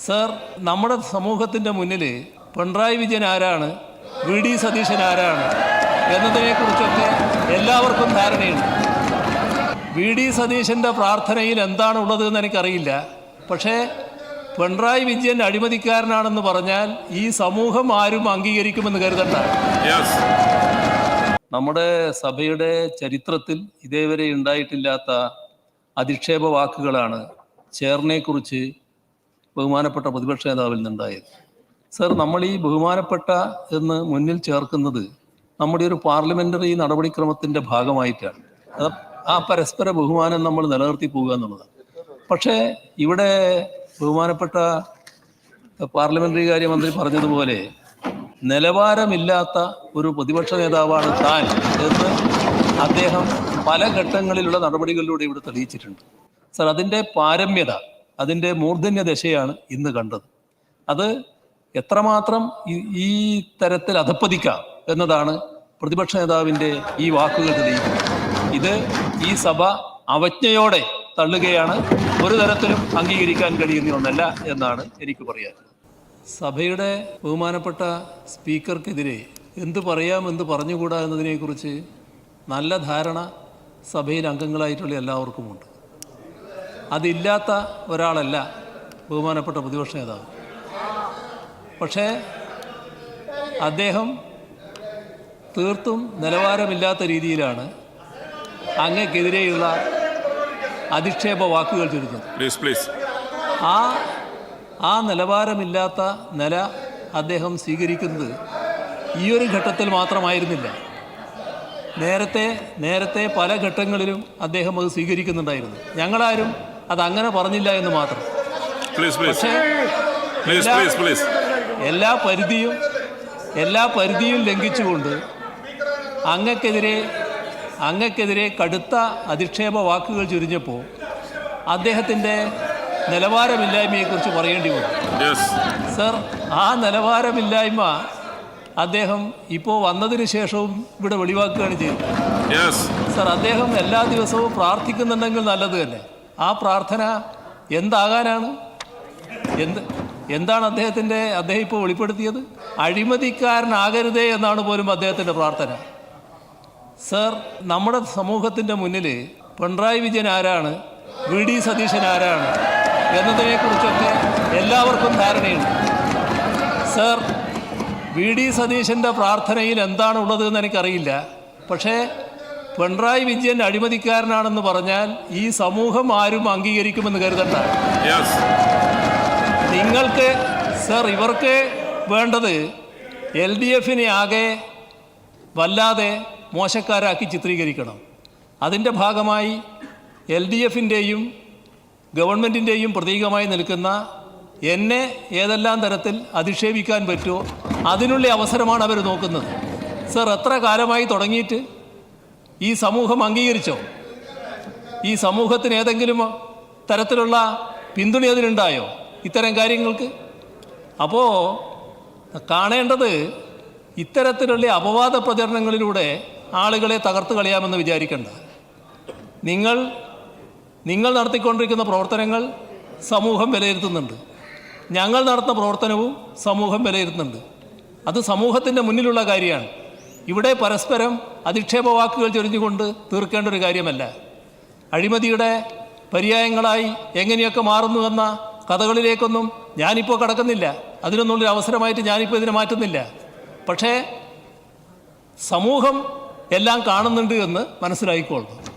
Sir, നമ്മുടെ സമൂഹത്തിൻ്റെ മുന്നിൽ പിണറായി വിജയൻ ആരാണ്, വി ഡി സതീശൻ ആരാണ് എന്നതിനെക്കുറിച്ചൊക്കെ എല്ലാവർക്കും ധാരണയുണ്ട്. വി ഡി സതീശൻ്റെ പ്രാർത്ഥനയിൽ എന്താണുള്ളത് എന്ന് എനിക്കറിയില്ല. പക്ഷേ പിണറായി വിജയൻ അഴിമതിക്കാരനാണെന്ന് പറഞ്ഞാൽ ഈ സമൂഹം ആരും അംഗീകരിക്കുമെന്ന് കരുതണ്ട. നമ്മുടെ സഭയുടെ ചരിത്രത്തിൽ ഇതേവരെ ഉണ്ടായിട്ടില്ലാത്ത അധിക്ഷേപ വാക്കുകളാണ് ചെയറിനെക്കുറിച്ച് ബഹുമാനപ്പെട്ട പ്രതിപക്ഷ നേതാവിൽ നിന്നുണ്ടായത്. സർ, നമ്മൾ ഈ ബഹുമാനപ്പെട്ട എന്ന് മുന്നിൽ ചേർക്കുന്നത് നമ്മുടെ ഒരു പാർലമെൻ്ററി നടപടിക്രമത്തിൻ്റെ ഭാഗമായിട്ടാണ്. ആ പരസ്പര ബഹുമാനം നമ്മൾ നിലനിർത്തി പോകുക എന്നുള്ളതാണ്. പക്ഷേ ഇവിടെ ബഹുമാനപ്പെട്ട പാർലമെൻ്ററി കാര്യമന്ത്രി പറഞ്ഞതുപോലെ നിലവാരമില്ലാത്ത ഒരു പ്രതിപക്ഷ നേതാവാണ് താൻ എന്ന് അദ്ദേഹം പല ഘട്ടങ്ങളിലുള്ള നടപടികളിലൂടെ ഇവിടെ തെളിയിച്ചിട്ടുണ്ട്. സർ, അതിൻ്റെ പാരമ്യത, അതിൻ്റെ മൂർധന്യ ദശയാണ് ഇന്ന് കണ്ടത്. അത് എത്രമാത്രം ഈ തരത്തിൽ അധപ്പതിക്കാം എന്നതാണ് പ്രതിപക്ഷ നേതാവിൻ്റെ ഈ വാക്കുകൾ തെളിയിക്കുന്നത്. ഇത് ഈ സഭ അവജ്ഞയോടെ തള്ളുകയാണ്, ഒരു തരത്തിലും അംഗീകരിക്കാൻ കഴിയുന്ന ഒന്നല്ല എന്നാണ് എനിക്ക് പറയാനുള്ളത്. സഭയുടെ ബഹുമാനപ്പെട്ട സ്പീക്കർക്കെതിരെ എന്ത് പറയാം, എന്ത് പറഞ്ഞുകൂടാ എന്നതിനെക്കുറിച്ച് നല്ല ധാരണ സഭയിൽ അംഗങ്ങളായിട്ടുള്ള എല്ലാവർക്കുമുണ്ട്. അതില്ലാത്ത ഒരാളല്ല ബഹുമാനപ്പെട്ട പ്രതിപക്ഷ നേതാവ്. പക്ഷേ അദ്ദേഹം തീർത്തും നിലവാരമില്ലാത്ത രീതിയിലാണ് അങ്ങക്കെതിരെയുള്ള അധിക്ഷേപ വാക്കുകൾ ചൊരിഞ്ഞത്. ആ നിലവാരമില്ലാത്ത നില അദ്ദേഹം സ്വീകരിക്കുന്നത് ഈ ഒരു ഘട്ടത്തിൽ മാത്രമായിരുന്നില്ല. നേരത്തെ പല ഘട്ടങ്ങളിലും അദ്ദേഹം അത് സ്വീകരിക്കുന്നുണ്ടായിരുന്നു. ഞങ്ങളാരും അതങ്ങനെ പറഞ്ഞില്ല എന്ന് മാത്രം. പക്ഷേ എല്ലാ പരിധിയും ലംഘിച്ചുകൊണ്ട് അങ്ങക്കെതിരെ കടുത്ത അധിക്ഷേപ വാക്കുകൾ ചൊരിഞ്ഞപ്പോൾ അദ്ദേഹത്തിൻ്റെ നിലവാരമില്ലായ്മയെക്കുറിച്ച് പറയേണ്ടി വന്നു. സർ, ആ നിലവാരമില്ലായ്മ അദ്ദേഹം ഇപ്പോൾ വന്നതിന് ശേഷവും ഇവിടെ വെളിവാക്കുകയാണ് ചെയ്തത്. സർ, അദ്ദേഹം എല്ലാ ദിവസവും പ്രാർത്ഥിക്കുന്നുണ്ടെങ്കിൽ നല്ലത് തന്നെ. ആ പ്രാർത്ഥന എന്താകാനാണ്? എന്താണ് അദ്ദേഹം ഇപ്പോൾ വെളിപ്പെടുത്തിയത്? അഴിമതിക്കാരനാകരുതേ എന്നാണ് പോലും അദ്ദേഹത്തിൻ്റെ പ്രാർത്ഥന. സർ, നമ്മുടെ സമൂഹത്തിൻ്റെ മുന്നിൽ പിണറായി വിജയൻ ആരാണ്, വി ഡി സതീശൻ ആരാണ് എന്നതിനെക്കുറിച്ചൊക്കെ എല്ലാവർക്കും ധാരണയുണ്ട്. സർ, വി ഡി സതീശൻ്റെ പ്രാർത്ഥനയിൽ എന്താണുള്ളത് എന്ന് എനിക്കറിയില്ല. പക്ഷേ പിണറായി വിജയൻ അഴിമതിക്കാരനാണെന്ന് പറഞ്ഞാൽ ഈ സമൂഹം ആരും അംഗീകരിക്കുമെന്ന് കരുതണ്ട. നിങ്ങൾക്ക് സർ, ഇവർക്ക് വേണ്ടത് LDF ആകെ വല്ലാതെ മോശക്കാരാക്കി ചിത്രീകരിക്കണം. അതിൻ്റെ ഭാഗമായി LDF ഗവൺമെൻറ്റിൻ്റെയും പ്രതീകമായി നിൽക്കുന്ന എന്നെ ഏതെല്ലാം തരത്തിൽ അധിക്ഷേപിക്കാൻ പറ്റുമോ അതിനുള്ള അവസരമാണ് അവർ നോക്കുന്നത്. സർ, എത്ര കാലമായി തുടങ്ങിയിട്ട് ഈ സമൂഹം അംഗീകരിച്ചോ? ഈ സമൂഹത്തിന് ഏതെങ്കിലും തരത്തിലുള്ള പിന്തുണ അതിനുണ്ടായോ ഇത്തരം കാര്യങ്ങൾക്ക്? അപ്പോൾ കാണേണ്ടത് ഇത്തരത്തിലുള്ള അപവാദ പ്രചരണങ്ങളിലൂടെ ആളുകളെ തകർത്ത് കളയാമെന്ന് വിചാരിക്കേണ്ട. നിങ്ങൾ നടത്തിക്കൊണ്ടിരിക്കുന്ന പ്രവർത്തനങ്ങൾ സമൂഹം വിലയിരുത്തുന്നുണ്ട്. ഞങ്ങൾ നടത്തുന്ന പ്രവർത്തനവും സമൂഹം വിലയിരുത്തുന്നുണ്ട്. അത് സമൂഹത്തിൻ്റെ മുന്നിലുള്ള കാര്യമാണ്. ഇവിടെ പരസ്പരം അധിക്ഷേപ വാക്കുകൾ ചൊരിഞ്ഞുകൊണ്ട് തീർക്കേണ്ട ഒരു കാര്യമല്ല. അഴിമതിയുടെ പര്യായങ്ങളായി എങ്ങനെയൊക്കെ മാറുന്നുവെന്ന കഥകളിലേക്കൊന്നും ഞാനിപ്പോൾ കടക്കുന്നില്ല. അതിനൊന്നുള്ളൊരു അവസരമായിട്ട് ഞാനിപ്പോൾ ഇതിനെ മാറ്റുന്നില്ല. പക്ഷേ സമൂഹം എല്ലാം കാണുന്നുണ്ട് എന്ന് മനസ്സിലായിക്കൊള്ളണം.